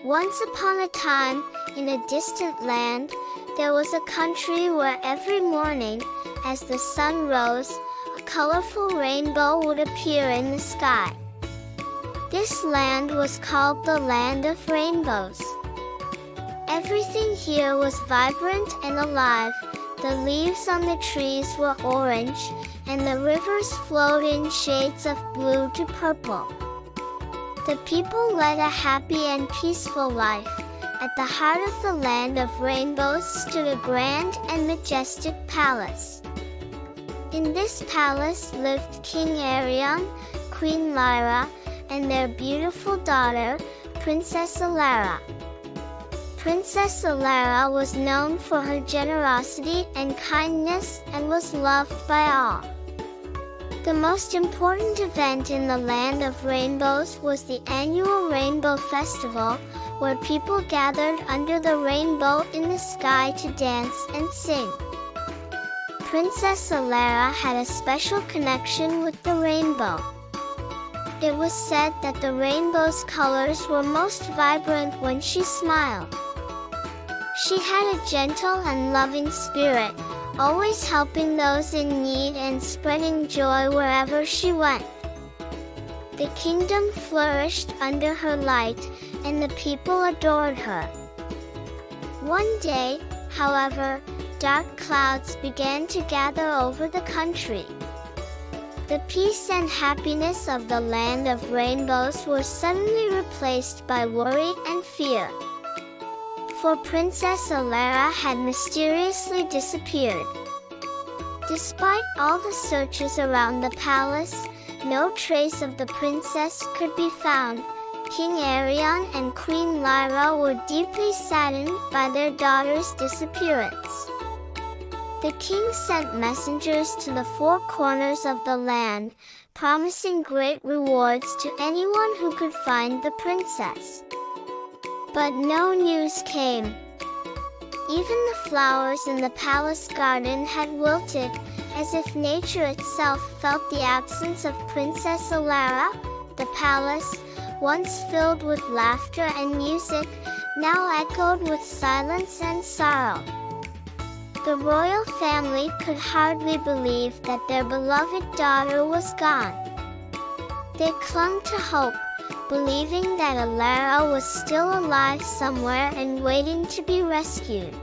Once upon a time, in a distant land, there was a country where every morning, as the sun rose, a colorful rainbow would appear in the sky. This land was called the Land of Rainbows. Everything here was vibrant and alive. The leaves on the trees were orange, and the rivers flowed in shades of blue to purple. The people led a happy and peaceful life. At the heart of the Land of Rainbows stood a grand and majestic palace. In this palace lived King Arion, Queen Lyra, and their beautiful daughter, Princess Elara. Princess Elara was known for her generosity and kindness and was loved by all. The most important event in the Land of Rainbows was the annual Rainbow Festival, where people gathered under the rainbow in the sky to dance and sing. Princess Elara had a special connection with the rainbow. It was said that the rainbow's colors were most vibrant when she smiled. She had a gentle and loving spirit, always helping those in need and spreading joy wherever she went. The kingdom flourished under her light, and the people adored her. One day, however, dark clouds began to gather over the country. The peace and happiness of the Land of Rainbows were suddenly replaced by worry and fear. For Princess Elara had mysteriously disappeared. Despite all the searches around the palace, no trace of the princess could be found. King Arion and Queen Lyra were deeply saddened by their daughter's disappearance. The king sent messengers to the four corners of the land, promising great rewards to anyone who could find the princess. But no news came. Even the flowers in the palace garden had wilted, as if nature itself felt the absence of Princess Elara. The palace, once filled with laughter and music, now echoed with silence and sorrow. The royal family could hardly believe that their beloved daughter was gone. They clung to hope, believing that Alara was still alive somewhere and waiting to be rescued.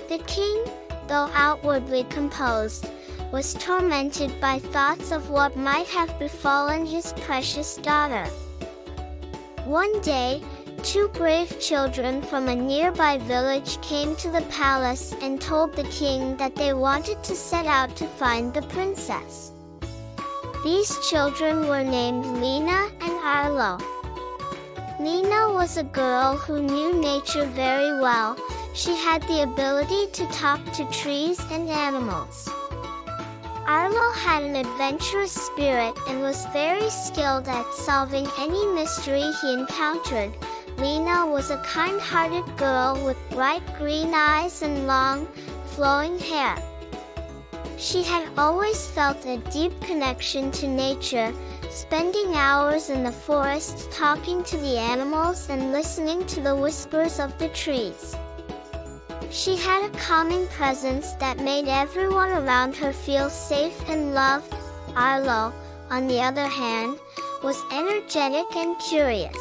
The king, though outwardly composed, was tormented by thoughts of what might have befallen his precious daughter. One day, two brave children from a nearby village came to the palace and told the king that they wanted to set out to find the princess. These children were named Lena and Arlo. Lena was a girl who knew nature very well. She had the ability to talk to trees and animals. Arlo had an adventurous spirit and was very skilled at solving any mystery he encountered. Lena was a kind-hearted girl with bright green eyes and long, flowing hair. She had always felt a deep connection to nature, spending hours in the forest talking to the animals and listening to the whispers of the trees. She had a calming presence that made everyone around her feel safe and loved. Arlo, on the other hand, was energetic and curious.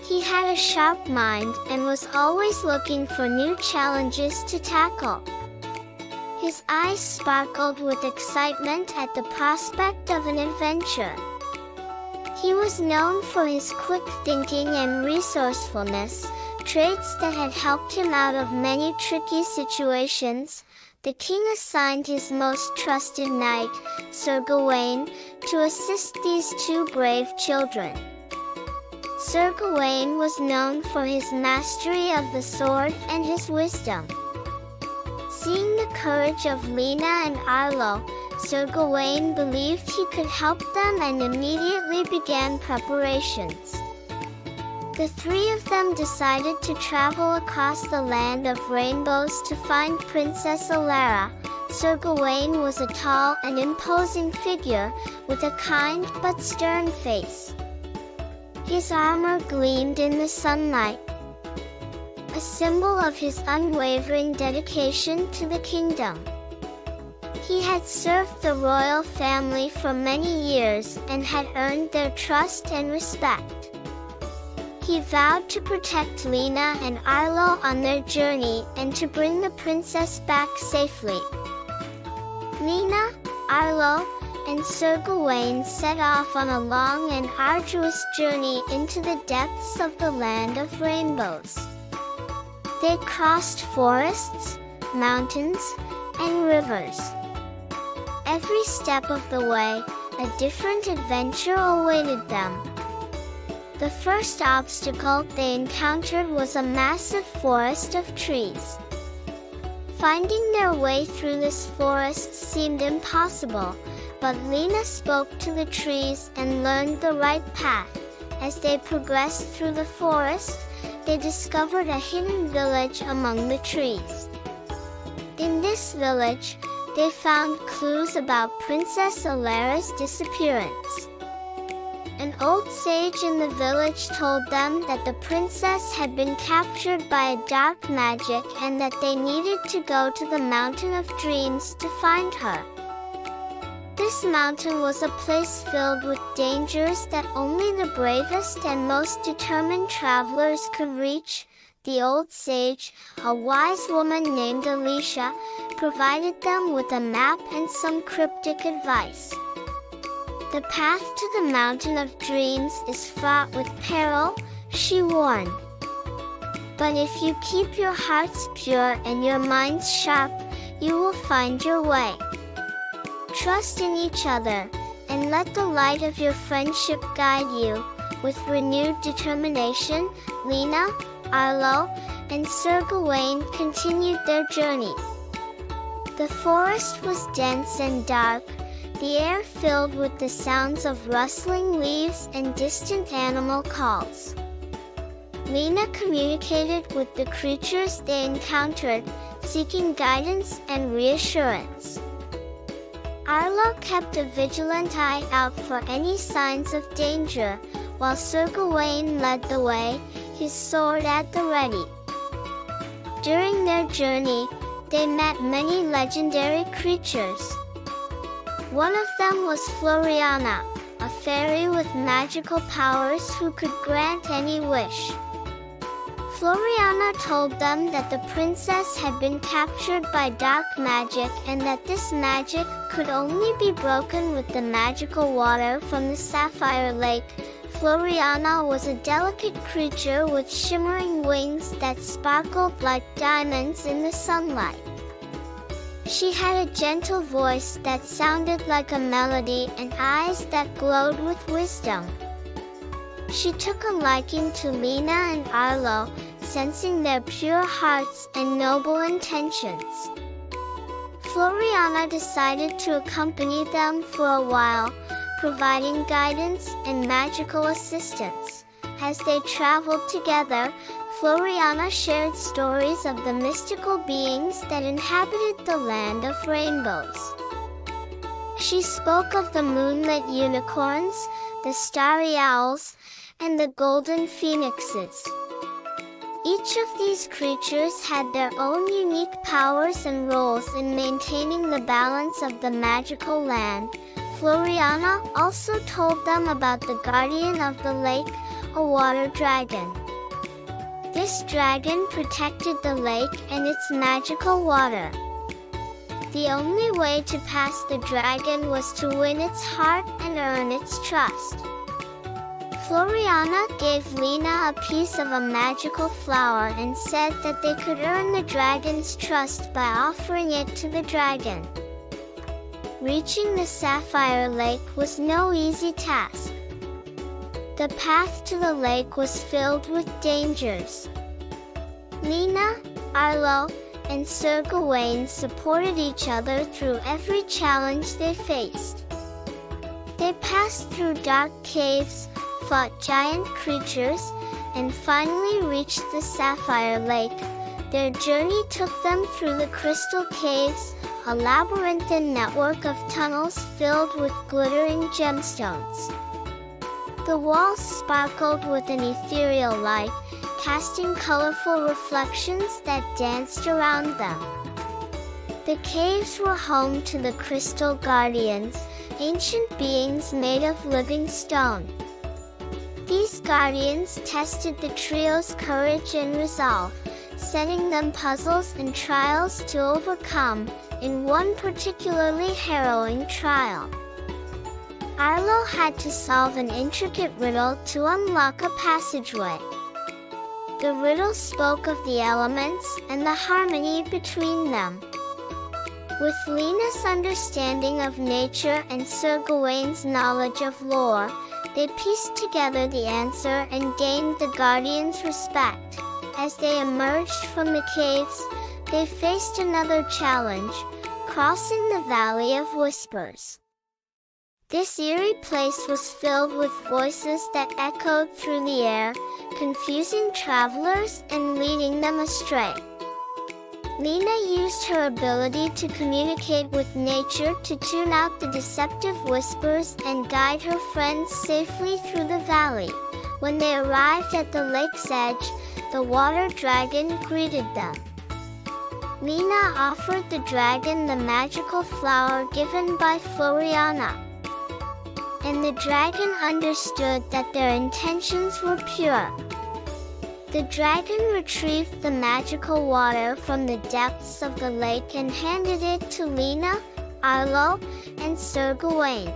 He had a sharp mind and was always looking for new challenges to tackle. His eyes sparkled with excitement at the prospect of an adventure. He was known for his quick thinking and resourcefulness, traits that had helped him out of many tricky situations. The king assigned his most trusted knight, Sir Gawain, to assist these two brave children. Sir Gawain was known for his mastery of the sword and his wisdom. Seeing the courage of Lena and Arlo, Sir Gawain believed he could help them and immediately began preparations. The three of them decided to travel across the Land of Rainbows to find Princess Elara. Sir Gawain was a tall and imposing figure, with a kind but stern face. His armor gleamed in the sunlight, a symbol of his unwavering dedication to the kingdom. He had served the royal family for many years and had earned their trust and respect. He vowed to protect Lena and Arlo on their journey and to bring the princess back safely. Lena, Arlo, and Sir Gawain set off on a long and arduous journey into the depths of the land of rainbows. They crossed forests, mountains, and rivers. Every step of the way, a different adventure awaited them. The first obstacle they encountered was a massive forest of trees. Finding their way through this forest seemed impossible, but Lena spoke to the trees and learned the right path. As they progressed through the forest, they discovered a hidden village among the trees. In this village, they found clues about Princess Elara's disappearance. An old sage in the village told them that the princess had been captured by a dark magic and that they needed to go to the Mountain of Dreams to find her. This mountain was a place filled with dangers that only the bravest and most determined travelers could reach. The old sage, a wise woman named Alicia, provided them with a map and some cryptic advice. The path to the Mountain of Dreams is fraught with peril, she warned. But if you keep your hearts pure and your minds sharp, you will find your way. Trust in each other, and let the light of your friendship guide you. With renewed determination, Lena, Arlo, and Sir Gawain continued their journey. The forest was dense and dark, the air filled with the sounds of rustling leaves and distant animal calls. Lena communicated with the creatures they encountered, seeking guidance and reassurance. Arlo kept a vigilant eye out for any signs of danger, while Sir Gawain led the way, his sword at the ready. During their journey, they met many legendary creatures. One of them was Floriana, a fairy with magical powers who could grant any wish. Floriana told them that the princess had been captured by dark magic and that this magic could only be broken with the magical water from the sapphire lake. Floriana was a delicate creature with shimmering wings that sparkled like diamonds in the sunlight. She had a gentle voice that sounded like a melody and eyes that glowed with wisdom. She took a liking to Lena and Arlo, sensing their pure hearts and noble intentions. Floriana decided to accompany them for a while, providing guidance and magical assistance. As they traveled together, Floriana shared stories of the mystical beings that inhabited the land of rainbows. She spoke of the moonlit unicorns, the starry owls, and the golden phoenixes. Each of these creatures had their own unique powers and roles in maintaining the balance of the magical land. Floriana also told them about the guardian of the lake, a water dragon. This dragon protected the lake and its magical water. The only way to pass the dragon was to win its heart and earn its trust. Floriana gave Lena a piece of a magical flower and said that they could earn the dragon's trust by offering it to the dragon. Reaching the Sapphire Lake was no easy task. The path to the lake was filled with dangers. Lena, Arlo, and Sir Gawain supported each other through every challenge they faced. They passed through dark caves, fought giant creatures, and finally reached the Sapphire Lake. Their journey took them through the crystal caves, a labyrinthine network of tunnels filled with glittering gemstones. The walls sparkled with an ethereal light, casting colorful reflections that danced around them. The caves were home to the Crystal Guardians, ancient beings made of living stone. These guardians tested the trio's courage and resolve, setting them puzzles and trials to overcome. In one particularly harrowing trial, Arlo had to solve an intricate riddle to unlock a passageway. The riddle spoke of the elements and the harmony between them. With Lena's understanding of nature and Sir Gawain's knowledge of lore, they pieced together the answer and gained the Guardians' respect. As they emerged from the caves, they faced another challenge, crossing the Valley of Whispers. This eerie place was filled with voices that echoed through the air, confusing travelers and leading them astray. Lena used her ability to communicate with nature to tune out the deceptive whispers and guide her friends safely through the valley. When they arrived at the lake's edge, the water dragon greeted them. Lena offered the dragon the magical flower given by Floriana, and the dragon understood that their intentions were pure. The dragon retrieved the magical water from the depths of the lake and handed it to Lena, Arlo, and Sir Gawain.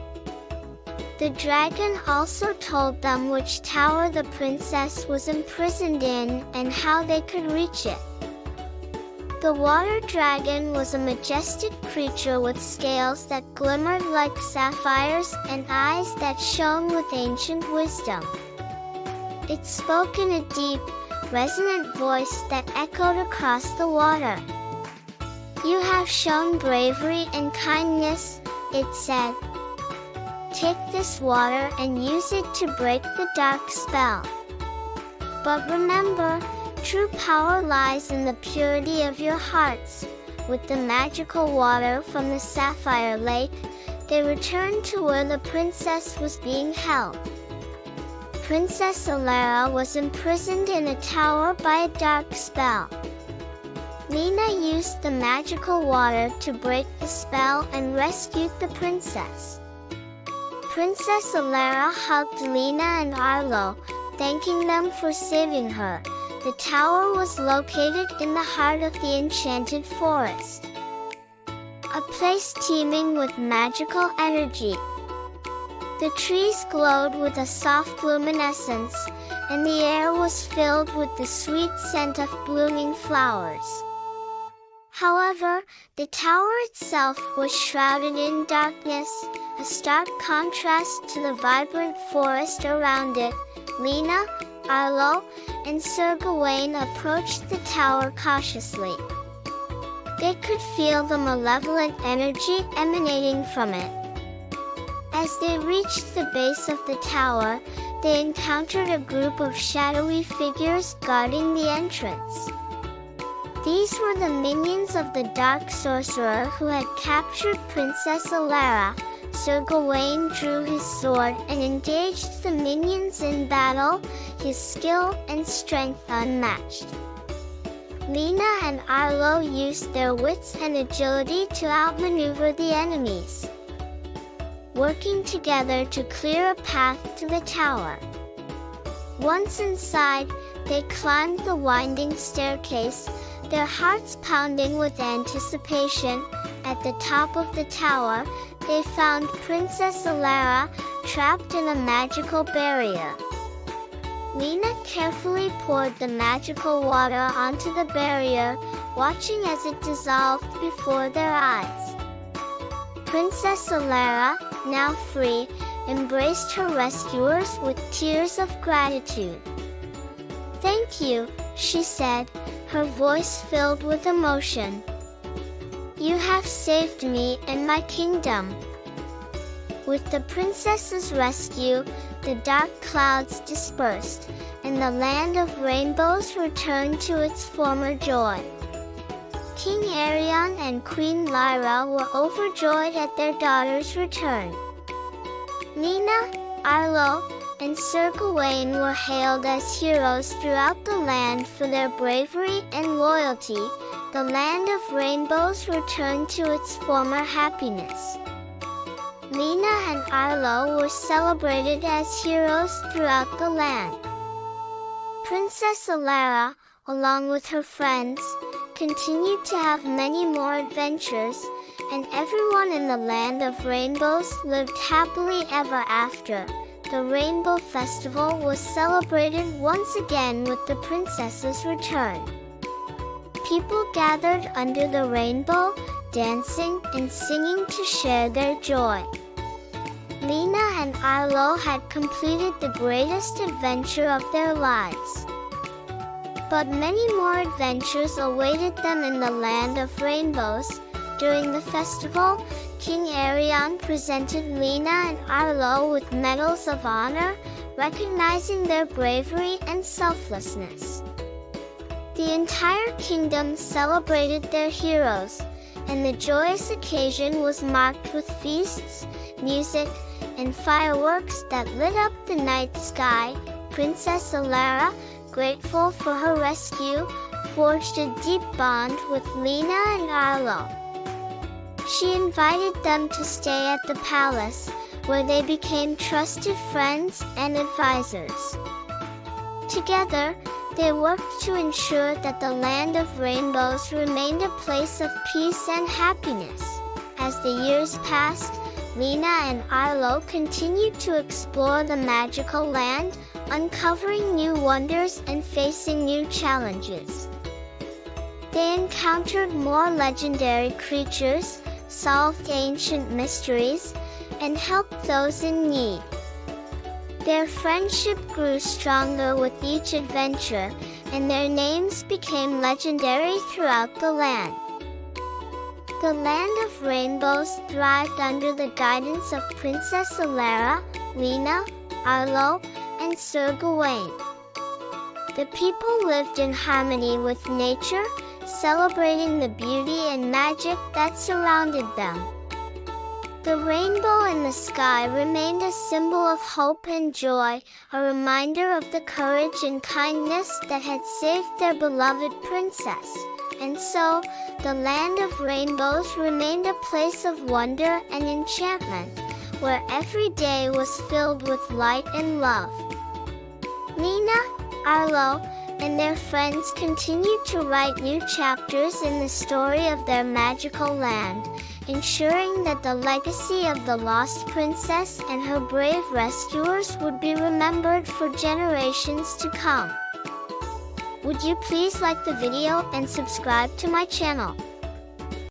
The dragon also told them which tower the princess was imprisoned in and how they could reach it. The water dragon was a majestic creature with scales that glimmered like sapphires and eyes that shone with ancient wisdom. It spoke in a deep, resonant voice that echoed across the water. "You have shown bravery and kindness," it said. "Take this water and use it to break the dark spell. But remember, true power lies in the purity of your hearts." With the magical water from the Sapphire Lake, they returned to where the princess was being held. Princess Elara was imprisoned in a tower by a dark spell. Lena used the magical water to break the spell and rescued the princess. Princess Elara hugged Lena and Arlo, thanking them for saving her. The tower was located in the heart of the enchanted forest, a place teeming with magical energy. The trees glowed with a soft luminescence, and the air was filled with the sweet scent of blooming flowers. However, the tower itself was shrouded in darkness, a stark contrast to the vibrant forest around it. Lena, Arlo, and Sir Gawain approached the tower cautiously. They could feel the malevolent energy emanating from it. As they reached the base of the tower, they encountered a group of shadowy figures guarding the entrance. These were the minions of the dark sorcerer who had captured Princess Elara. Sir Gawain drew his sword and engaged the minions in battle, his skill and strength unmatched. Lena and Arlo used their wits and agility to outmaneuver the enemies, working together to clear a path to the tower. Once inside, they climbed the winding staircase, their hearts pounding with anticipation. At the top of the tower, they found Princess Elara trapped in a magical barrier. Lena carefully poured the magical water onto the barrier, watching as it dissolved before their eyes. Princess Elara, now free, embraced her rescuers with tears of gratitude. "Thank you," she said, her voice filled with emotion. "You have saved me and my kingdom." With the princess's rescue, the dark clouds dispersed, and the land of rainbows returned to its former joy. King Arion and Queen Lyra were overjoyed at their daughter's return. Lena, Arlo, and Sir Gawain were hailed as heroes throughout the land for their bravery and loyalty. The land of rainbows returned to its former happiness. Lena and Arlo were celebrated as heroes throughout the land. Princess Elara, along with her friends, continued to have many more adventures, and everyone in the land of rainbows lived happily ever after. The Rainbow Festival was celebrated once again with the princess's return. People gathered under the rainbow, dancing and singing to share their joy. Lena and Arlo had completed the greatest adventure of their lives. But many more adventures awaited them in the land of rainbows. During the festival, King Arion presented Lena and Arlo with medals of honor, recognizing their bravery and selflessness. The entire kingdom celebrated their heroes, and the joyous occasion was marked with feasts, music, and fireworks that lit up the night sky. Princess Elara, grateful for her rescue, forged a deep bond with Lena and Arlo. She invited them to stay at the palace, where they became trusted friends and advisors. Together, they worked to ensure that the land of rainbows remained a place of peace and happiness. As the years passed, Lena and Arlo continued to explore the magical land, uncovering new wonders and facing new challenges. They encountered more legendary creatures, solved ancient mysteries, and helped those in need. Their friendship grew stronger with each adventure, and their names became legendary throughout the land. The land of rainbows thrived under the guidance of Princess Elara, Lena, Arlo, and Sir Gawain. The people lived in harmony with nature, celebrating the beauty and magic that surrounded them. The rainbow in the sky remained a symbol of hope and joy, a reminder of the courage and kindness that had saved their beloved princess. And so, the land of rainbows remained a place of wonder and enchantment, where every day was filled with light and love. Lena, Arlo, and their friends continued to write new chapters in the story of their magical land, ensuring that the legacy of the lost princess and her brave rescuers would be remembered for generations to come. Would you please like the video and subscribe to my channel?